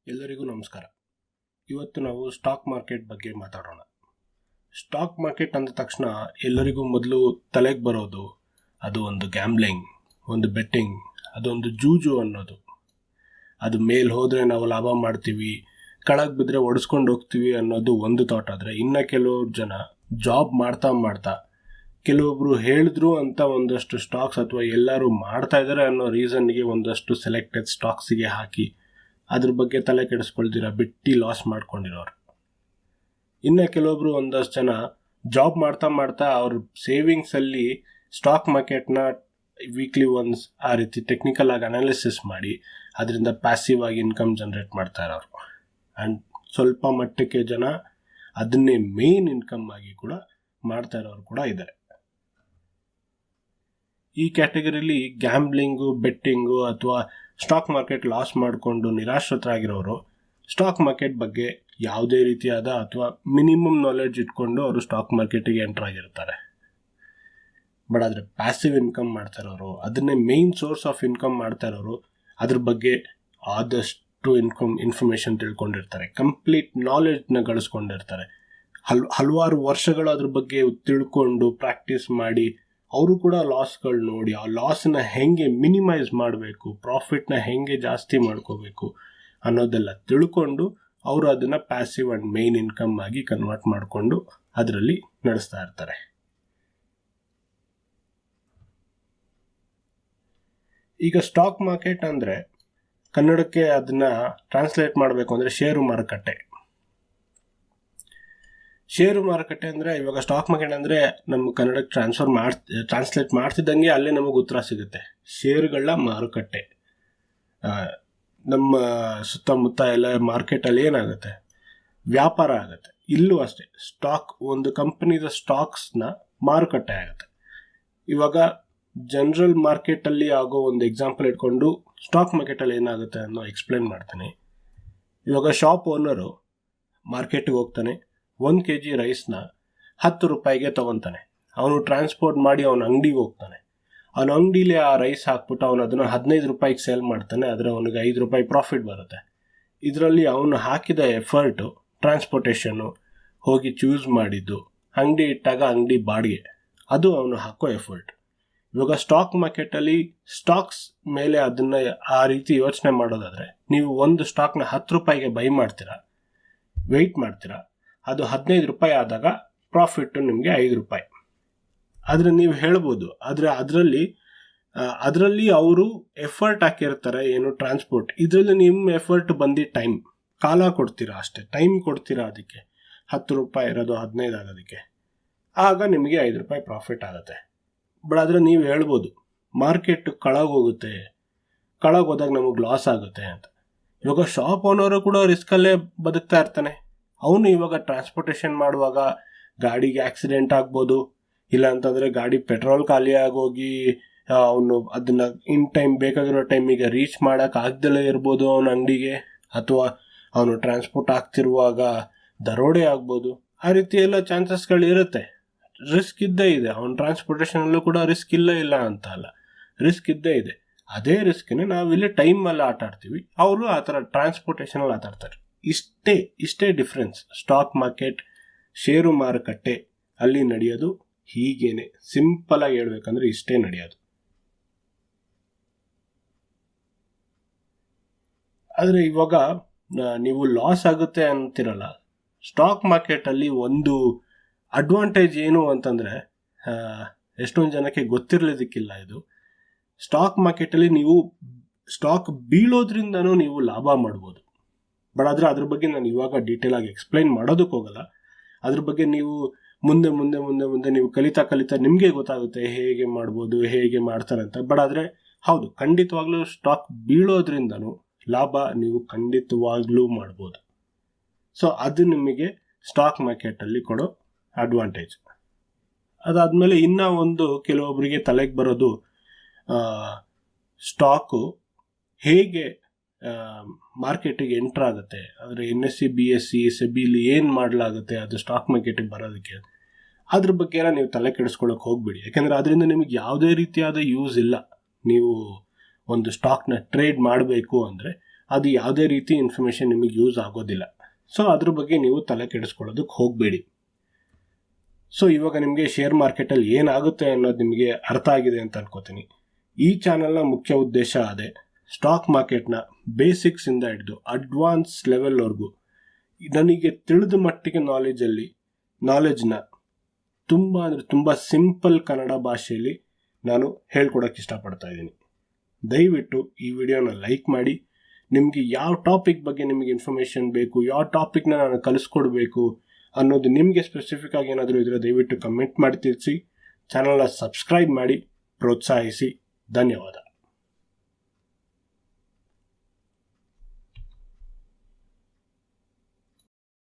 ಎಲ್ಲರಿಗೂ ನಮಸ್ಕಾರ. ಇವತ್ತು ನಾವು ಸ್ಟಾಕ್ ಮಾರ್ಕೆಟ್ ಬಗ್ಗೆ ಮಾತಾಡೋಣ. ಸ್ಟಾಕ್ ಮಾರ್ಕೆಟ್ ಅಂದ ತಕ್ಷಣ ಎಲ್ಲರಿಗೂ ಮೊದಲು ತಲೆಗೆ ಬರೋದು ಅದು ಒಂದು ಗ್ಯಾಮ್ಲಿಂಗ್, ಒಂದು ಬೆಟ್ಟಿಂಗ್, ಅದೊಂದು ಜೂಜು ಅನ್ನೋದು. ಅದು ಮೇಲೆ ಹೋದರೆ ನಾವು ಲಾಭ ಮಾಡ್ತೀವಿ, ಕೆಳಗೆ ಬಿದ್ದರೆ ಒಡಿಸ್ಕೊಂಡು ಹೋಗ್ತೀವಿ ಅನ್ನೋದು ಒಂದು ಥಾಟ್. ಆದರೆ ಇನ್ನು ಕೆಲವರು ಜನ ಜಾಬ್ ಮಾಡ್ತಾ ಮಾಡ್ತಾ ಕೆಲವೊಬ್ಬರು ಹೇಳಿದ್ರು ಅಂತ ಒಂದಷ್ಟು ಸ್ಟಾಕ್ಸ್ ಅಥವಾ ಎಲ್ಲರೂ ಮಾಡ್ತಾ ಇದ್ದಾರೆ ಅನ್ನೋ ರೀಸನ್ಗೆ ಒಂದಷ್ಟು ಸೆಲೆಕ್ಟೆಡ್ ಸ್ಟಾಕ್ಸಿಗೆ ಹಾಕಿ ಅದ್ರ ಬಗ್ಗೆ ತಲೆ ಕೆಡಿಸ್ಕೊಳ್ತೀರ ಬಿಟ್ಟು ಲಾಸ್ ಮಾಡ್ಕೊಂಡಿರೋರು. ಇನ್ನು ಕೆಲವೊಬ್ರು ಒಂದಷ್ಟು ಜನ ಜಾಬ್ ಮಾಡ್ತಾ ಮಾಡ್ತಾ ಅವ್ರ ಸೇವಿಂಗ್ಸಲ್ಲಿ ಸ್ಟಾಕ್ ಮಾರ್ಕೆಟ್ನ ವೀಕ್ಲಿ ಒನ್ಸ್ ಆ ರೀತಿ ಟೆಕ್ನಿಕಲ್ ಆಗಿ ಅನಾಲಿಸಿಸ್ ಮಾಡಿ ಅದರಿಂದ ಪ್ಯಾಸಿವ್ ಆಗಿ ಇನ್ಕಮ್ ಜನ್ರೇಟ್ ಮಾಡ್ತಾ ಇರೋರು. ಆ್ಯಂಡ್ ಸ್ವಲ್ಪ ಮಟ್ಟಕ್ಕೆ ಜನ ಅದನ್ನೇ ಮೇನ್ ಇನ್ಕಮ್ ಆಗಿ ಕೂಡ ಮಾಡ್ತಾ ಇರೋರು ಕೂಡ ಇದ್ದಾರೆ. ಈ ಕ್ಯಾಟಗರಿಲಿ ಗ್ಯಾಮ್ಲಿಂಗು, ಬೆಟ್ಟಿಂಗು ಅಥವಾ ಸ್ಟಾಕ್ ಮಾರ್ಕೆಟ್ ಲಾಸ್ ಮಾಡಿಕೊಂಡು ನಿರಾಶ್ರಿತರಾಗಿರೋರು ಸ್ಟಾಕ್ ಮಾರ್ಕೆಟ್ ಬಗ್ಗೆ ಯಾವುದೇ ರೀತಿಯಾದ ಅಥವಾ ಮಿನಿಮಮ್ ನಾಲೆಡ್ಜ್ ಇಟ್ಕೊಂಡು ಅವರು ಸ್ಟಾಕ್ ಮಾರ್ಕೆಟಿಗೆ ಎಂಟರ್ ಆಗಿರ್ತಾರೆ. ಬಟ್ ಆದರೆ ಪ್ಯಾಸಿವ್ ಇನ್ಕಮ್ ಮಾಡ್ತಾ ಇರೋರು, ಅದನ್ನೇ ಮೇನ್ ಸೋರ್ಸ್ ಆಫ್ ಇನ್ಕಮ್ ಮಾಡ್ತಾ ಇರೋರು ಅದ್ರ ಬಗ್ಗೆ ಆದಷ್ಟು ಇನ್ಫಾರ್ಮೇಷನ್ ತಿಳ್ಕೊಂಡಿರ್ತಾರೆ, ಕಂಪ್ಲೀಟ್ ನಾಲೆಡ್ಜ್ನ ಗಳಿಸ್ಕೊಂಡಿರ್ತಾರೆ. ಹಲವಾರು ವರ್ಷಗಳು ಅದ್ರ ಬಗ್ಗೆ ತಿಳ್ಕೊಂಡು ಪ್ರಾಕ್ಟೀಸ್ ಮಾಡಿ ಅವರು ಕೂಡ ಲಾಸ್ಗಳು ನೋಡಿ ಆ ಲಾಸನ್ನ ಹೆಂಗೆ ಮಿನಿಮೈಸ್ ಮಾಡಬೇಕು, ಪ್ರಾಫಿಟ್ನ ಹೆಂಗೆ ಜಾಸ್ತಿ ಮಾಡ್ಕೋಬೇಕು ಅನ್ನೋದೆಲ್ಲ ತಿಳ್ಕೊಂಡು ಅವರು ಅದನ್ನು ಪ್ಯಾಸಿವ್ ಆ್ಯಂಡ್ ಮೇನ್ ಇನ್ಕಮ್ ಆಗಿ ಕನ್ವರ್ಟ್ ಮಾಡಿಕೊಂಡು ಅದರಲ್ಲಿ ನಡೆಸ್ತಾ ಇರ್ತಾರೆ. ಈಗ ಸ್ಟಾಕ್ ಮಾರ್ಕೆಟ್ ಅಂದರೆ ಕನ್ನಡಕ್ಕೆ ಅದನ್ನು ಟ್ರಾನ್ಸ್ಲೇಟ್ ಮಾಡಬೇಕು ಅಂದರೆ ಷೇರು ಮಾರುಕಟ್ಟೆ. ಷೇರು ಮಾರುಕಟ್ಟೆ ಅಂದರೆ ಇವಾಗ ಸ್ಟಾಕ್ ಮಾರ್ಕೆಟ್ ಅಂದರೆ ನಮ್ಮ ಕನ್ನಡಕ್ಕೆ ಟ್ರಾನ್ಸ್ಲೇಟ್ ಮಾಡ್ತಿದ್ದಂಗೆ ಅಲ್ಲೇ ನಮಗೆ ಉತ್ತರ ಸಿಗುತ್ತೆ. ಷೇರುಗಳ ಮಾರುಕಟ್ಟೆ. ನಮ್ಮ ಸುತ್ತಮುತ್ತ ಎಲ್ಲ ಮಾರ್ಕೆಟಲ್ಲಿ ಏನಾಗುತ್ತೆ, ವ್ಯಾಪಾರ ಆಗುತ್ತೆ. ಇಲ್ಲೂ ಅಷ್ಟೇ, ಒಂದು ಕಂಪನಿದ ಸ್ಟಾಕ್ಸ್ನ ಮಾರುಕಟ್ಟೆ ಆಗುತ್ತೆ. ಇವಾಗ ಜನರಲ್ ಮಾರ್ಕೆಟಲ್ಲಿ ಆಗೋ ಒಂದು ಎಕ್ಸಾಂಪಲ್ ಇಟ್ಕೊಂಡು ಸ್ಟಾಕ್ ಮಾರ್ಕೆಟಲ್ಲಿ ಏನಾಗುತ್ತೆ ಅನ್ನೋ ಎಕ್ಸ್ಪ್ಲೇನ್ ಮಾಡ್ತೀನಿ. ಇವಾಗ ಶಾಪ್ ಓನರು ಮಾರ್ಕೆಟಿಗೆ ಹೋಗ್ತಾನೆ, 1 kg ರೈಸ್ನ 10 ರೂಪಾಯಿಗೆ ತೊಗೊತಾನೆ. ಅವನು ಟ್ರಾನ್ಸ್ಪೋರ್ಟ್ ಮಾಡಿ ಅವನ ಅಂಗಡಿಗೆ ಹೋಗ್ತಾನೆ. ಅವನ ಅಂಗಡಿಲಿ ಆ ರೈಸ್ ಹಾಕ್ಬಿಟ್ಟು ಅವನು ಅದನ್ನು 15 ರೂಪಾಯಿಗೆ ಸೇಲ್ ಮಾಡ್ತಾನೆ. ಆದರೆ ಅವನಿಗೆ 5 ರೂಪಾಯಿ ಪ್ರಾಫಿಟ್ ಬರುತ್ತೆ. ಇದರಲ್ಲಿ ಅವನು ಹಾಕಿದ ಎಫರ್ಟು, ಟ್ರಾನ್ಸ್ಪೋರ್ಟೇಷನ್ನು, ಹೋಗಿ ಚೂಸ್ ಮಾಡಿದ್ದು, ಅಂಗಡಿ ಇಟ್ಟಾಗ ಅಂಗಡಿ ಬಾಡಿಗೆ, ಅದು ಅವನು ಹಾಕೋ ಎಫರ್ಟ್. ಇವಾಗ ಸ್ಟಾಕ್ ಮಾರ್ಕೆಟಲ್ಲಿ ಸ್ಟಾಕ್ಸ್ ಮೇಲೆ ಅದನ್ನು ಆ ರೀತಿ ಯೋಚನೆ ಮಾಡೋದಾದರೆ, ನೀವು ಒಂದು ಸ್ಟಾಕ್ನ 10 ರೂಪಾಯಿಗೆ ಬೈ ಮಾಡ್ತೀರಾ, ವೆಯ್ಟ್ ಮಾಡ್ತೀರಾ, ಅದು 15 ರೂಪಾಯಿ ಆದಾಗ ಪ್ರಾಫಿಟ್ಟು ನಿಮಗೆ 5 ರೂಪಾಯಿ. ಆದರೆ ನೀವು ಹೇಳ್ಬೋದು, ಆದರೆ ಅದರಲ್ಲಿ ಅವರು ಎಫರ್ಟ್ ಹಾಕಿರ್ತಾರೆ, ಏನು ಟ್ರಾನ್ಸ್ಪೋರ್ಟ್. ಇದರಲ್ಲಿ ನಿಮ್ಮ ಎಫರ್ಟ್ ಬಂದು ಟೈಮ್, ಕಾಲ ಕೊಡ್ತೀರಾ ಅಷ್ಟೇ, ಟೈಮ್ ಕೊಡ್ತೀರಾ ಅದಕ್ಕೆ. 10 ರೂಪಾಯಿ ಇರೋದು 15 ಆಗೋದಕ್ಕೆ, ಆಗ ನಿಮಗೆ 5 ರೂಪಾಯಿ ಪ್ರಾಫಿಟ್ ಆಗುತ್ತೆ. ಬಟ್ ಆದರೆ ನೀವು ಹೇಳ್ಬೋದು ಮಾರ್ಕೆಟ್ ಕೆಳಗೋಗುತ್ತೆ, ಕೆಳಗೋದಾಗ ನಮಗೆ ಲಾಸ್ ಆಗುತ್ತೆ ಅಂತ. ಇವಾಗ ಶಾಪ್ ಓನರು ಕೂಡ ರಿಸ್ಕಲ್ಲೇ ಬದುಕ್ತಾ ಇರ್ತಾನೆ. ಅವನು ಇವಾಗ ಟ್ರಾನ್ಸ್ಪೋರ್ಟೇಷನ್ ಮಾಡುವಾಗ ಗಾಡಿಗೆ ಆಕ್ಸಿಡೆಂಟ್ ಆಗ್ಬೋದು, ಇಲ್ಲ ಅಂತಂದರೆ ಗಾಡಿ ಪೆಟ್ರೋಲ್ ಖಾಲಿ ಆಗೋಗಿ ಅವನು ಅದನ್ನು ಇನ್ ಟೈಮ್ ಬೇಕಾಗಿರೋ ಟೈಮಿಗೆ ರೀಚ್ ಮಾಡೋಕ್ಕಾಗ್ದಲೇ ಇರ್ಬೋದು ಅವನ ಅಂಗಡಿಗೆ, ಅಥವಾ ಅವನು ಟ್ರಾನ್ಸ್ಪೋರ್ಟ್ ಆಗ್ತಿರುವಾಗ ದರೋಡೆ ಆಗ್ಬೋದು. ಆ ರೀತಿ ಎಲ್ಲ ಚಾನ್ಸಸ್ಗಳು ಇರುತ್ತೆ. ರಿಸ್ಕ್ ಇದ್ದೇ ಇದೆ. ಅವನ ಟ್ರಾನ್ಸ್ಪೋರ್ಟೇಷನಲ್ಲೂ ಕೂಡ ರಿಸ್ಕ್ ಇಲ್ಲ ಅಂತ ಅಲ್ಲ, ರಿಸ್ಕ್ ಇದ್ದೇ ಇದೆ. ಅದೇ ರಿಸ್ಕ್ನೇ ನಾವಿಲ್ಲಿ ಟೈಮಲ್ಲಿ ಆಟ ಆಡ್ತೀವಿ, ಅವರು ಆ ಥರ ಟ್ರಾನ್ಸ್ಪೋರ್ಟೇಷನಲ್ಲಿ ಆಟ ಆಡ್ತಾರೆ. ಇಷ್ಟೇ ಡಿಫ್ರೆನ್ಸ್. ಸ್ಟಾಕ್ ಮಾರ್ಕೆಟ್, ಷೇರು ಮಾರುಕಟ್ಟೆ ಅಲ್ಲಿ ನಡೆಯೋದು ಹೀಗೇನೆ. ಸಿಂಪಲ್ ಆಗಿ ಹೇಳ್ಬೇಕಂದ್ರೆ ಇಷ್ಟೇ ನಡೆಯೋದು. ಆದರೆ ಇವಾಗ ನೀವು ಲಾಸ್ ಆಗುತ್ತೆ ಅಂತಿರಲ್ಲ, ಸ್ಟಾಕ್ ಮಾರ್ಕೆಟಲ್ಲಿ ಒಂದು ಅಡ್ವಾಂಟೇಜ್ ಏನು ಅಂತಂದರೆ, ಎಷ್ಟೊಂದು ಜನಕ್ಕೆ ಗೊತ್ತಿರಲಿದ್ದಕ್ಕಿಲ್ಲ ಇದು. ಸ್ಟಾಕ್ ಮಾರ್ಕೆಟಲ್ಲಿ ನೀವು ಸ್ಟಾಕ್ ಬೀಳೋದ್ರಿಂದನೂ ನೀವು ಲಾಭ ಮಾಡ್ಬೋದು. ಬಟ್ ಆದರೆ ಅದ್ರ ಬಗ್ಗೆ ನಾನು ಇವಾಗ ಡೀಟೇಲ್ ಆಗಿ ಎಕ್ಸ್ಪ್ಲೈನ್ ಮಾಡೋದಕ್ಕೆ ಹೋಗಲ್ಲ. ಅದ್ರ ಬಗ್ಗೆ ನೀವು ಮುಂದೆ ನೀವು ಕಲಿತಾ ನಿಮಗೆ ಗೊತ್ತಾಗುತ್ತೆ ಹೇಗೆ ಮಾಡ್ಬೋದು, ಹೇಗೆ ಮಾಡ್ತಾರೆ ಅಂತ. ಬಟ್ ಆದರೆ ಹೌದು, ಖಂಡಿತವಾಗ್ಲೂ ಸ್ಟಾಕ್ ಬೀಳೋದ್ರಿಂದನೂ ಲಾಭ ನೀವು ಖಂಡಿತವಾಗ್ಲೂ ಮಾಡ್ಬೋದು. ಸೊ ಅದು ನಿಮಗೆ ಸ್ಟಾಕ್ ಮಾರ್ಕೆಟಲ್ಲಿ ಕೊಡೋ ಅಡ್ವಾಂಟೇಜ್. ಅದಾದಮೇಲೆ ಇನ್ನೂ ಒಂದು ಕೆಲವೊಬ್ಬರಿಗೆ ತಲೆಗೆ ಬರೋದು, ಸ್ಟಾಕು ಹೇಗೆ ಮಾರ್ಕೆಟಿಗೆ ಎಂಟ್ರ್ ಆಗುತ್ತೆ, ಅಂದರೆ NSE, BSE, ಸೆಬಿಲಿ ಏನು ಮಾಡಲಾಗುತ್ತೆ ಅದು ಸ್ಟಾಕ್ ಮಾರ್ಕೆಟಿಗೆ ಬರೋದಕ್ಕೆ. ಅದ್ರ ಬಗ್ಗೆ ಎಲ್ಲ ನೀವು ತಲೆ ಕೆಡಿಸ್ಕೊಳ್ಳೋಕೆ ಹೋಗ್ಬೇಡಿ. ಯಾಕೆಂದರೆ ಅದರಿಂದ ನಿಮಗೆ ಯಾವುದೇ ರೀತಿಯಾದ ಯೂಸ್ ಇಲ್ಲ. ನೀವು ಒಂದು ಸ್ಟಾಕ್ನ ಟ್ರೇಡ್ ಮಾಡಬೇಕು ಅಂದರೆ ಅದು ಯಾವುದೇ ರೀತಿ ಇನ್ಫಾರ್ಮೇಷನ್ ನಿಮಗೆ ಯೂಸ್ ಆಗೋದಿಲ್ಲ. ಸೊ ಅದ್ರ ಬಗ್ಗೆ ನೀವು ತಲೆ ಕೆಡಿಸ್ಕೊಳ್ಳೋದಕ್ಕೆ ಹೋಗಬೇಡಿ. ಸೊ ಇವಾಗ ನಿಮಗೆ ಶೇರ್ ಮಾರ್ಕೆಟಲ್ಲಿ ಏನಾಗುತ್ತೆ ಅನ್ನೋದು ನಿಮಗೆ ಅರ್ಥ ಆಗಿದೆ ಅಂತ ಅನ್ಕೋತೀನಿ. ಈ ಚಾನಲ್ನ ಮುಖ್ಯ ಉದ್ದೇಶ ಅದೇ, ಸ್ಟಾಕ್ ಮಾರ್ಕೆಟ್ನ ಬೇಸಿಕ್ಸಿಂದ ಹಿಡಿದು ಅಡ್ವಾನ್ಸ್ ಲೆವೆಲ್ವರೆಗೂ ನನಗೆ ತಿಳಿದ ಮಟ್ಟಿಗೆ ನಾಲೆಜ್ನ ತುಂಬ ಸಿಂಪಲ್ ಕನ್ನಡ ಭಾಷೆಯಲ್ಲಿ ನಾನು ಹೇಳ್ಕೊಡೋಕ್ಕೆ ಇಷ್ಟಪಡ್ತಾ ಇದ್ದೀನಿ. ದಯವಿಟ್ಟು ಈ ವಿಡಿಯೋನ ಲೈಕ್ ಮಾಡಿ. ನಿಮಗೆ ಯಾವ ಟಾಪಿಕ್ ಬಗ್ಗೆ ನಿಮಗೆ ಇನ್ಫಾರ್ಮೇಷನ್ ಬೇಕು, ಯಾವ ಟಾಪಿಕ್ನ ನಾನು ಕಲಿಸ್ಕೊಡ್ಬೇಕು ಅನ್ನೋದು ನಿಮಗೆ ಸ್ಪೆಸಿಫಿಕ್ ಆಗಿ ಏನಾದರೂ ಇದ್ದರೆ ದಯವಿಟ್ಟು ಕಮೆಂಟ್ ಮಾಡಿ ತಿಳಿಸಿ. ಚಾನಲ್ನ ಸಬ್ಸ್ಕ್ರೈಬ್ ಮಾಡಿ ಪ್ರೋತ್ಸಾಹಿಸಿ. ಧನ್ಯವಾದ.